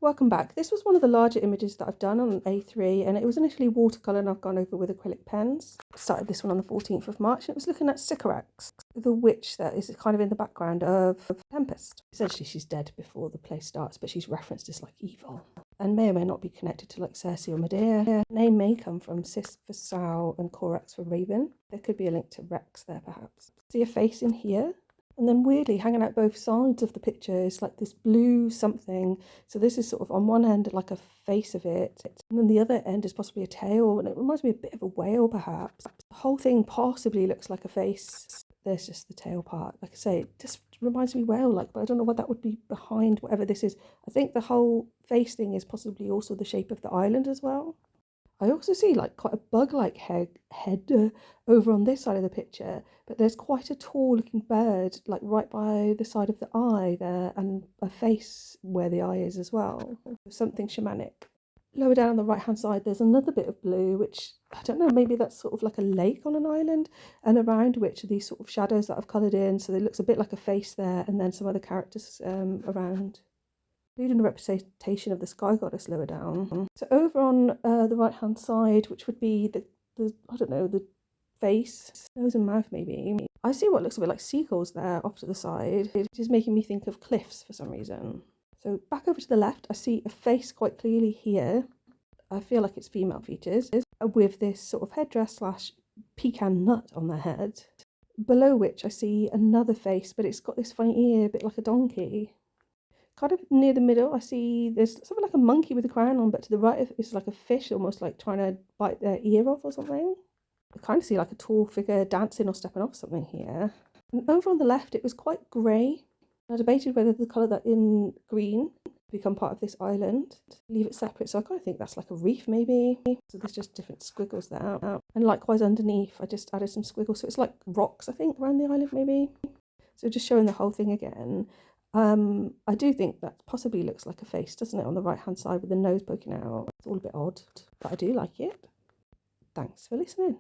Welcome back. This was one of the larger images that I've done on A3, and it was initially watercolour and I've gone over with acrylic pens. I started this one on the 14th of March and it was looking at Sycorax, the witch that is kind of in the background of Tempest. Essentially she's dead before the play starts, but she's referenced as like evil and may or may not be connected to like Circe or Medea. Her name may come from Sis for Sow and Corax for Raven. There could be a link to Rex there perhaps. See a face in here? And then weirdly, hanging out both sides of the picture is like this blue something. So this is sort of on one end like a face of it, and then the other end is possibly a tail, and it reminds me a bit of a whale perhaps. The whole thing possibly looks like a face. There's just the tail part. Like I say, it just reminds me whale-like, but I don't know what that would be behind whatever this is. I think the whole face thing is possibly also the shape of the island as well. I also see like quite a bug-like head over on this side of the picture, but there's quite a tall looking bird like right by the side of the eye there, and a face where the eye is as well. Something shamanic. Lower down on the right hand side there's another bit of blue, which I don't know, maybe that's sort of like a lake on an island, and around which are these sort of shadows that I've coloured in, so it looks a bit like a face there, and then some other characters around. Including a representation of the sky goddess lower down. So over on the right hand side, which would be the I don't know, the face, nose and mouth maybe, I see what looks a bit like seagulls there off to the side, which is making me think of cliffs for some reason. So back over to the left, I see a face quite clearly here. I feel like it's female features, with this sort of headdress / pecan nut on their head. Below which I see another face, but it's got this funny ear, a bit like a donkey. Kind of near the middle, I see there's something like a monkey with a crown on, but to the right is like a fish, almost like trying to bite their ear off or something. I kind of see like a tall figure dancing or stepping off something here. And over on the left, it was quite grey. I debated whether to colour that in green to become part of this island, leave it separate. So I kind of think that's like a reef maybe. So there's just different squiggles there. And likewise underneath, I just added some squiggles. So it's like rocks, I think, around the island maybe. So just showing the whole thing again. I do think that possibly looks like a face, doesn't it, on the right hand side with the nose poking out. It's all a bit odd, but I do like it. Thanks for listening.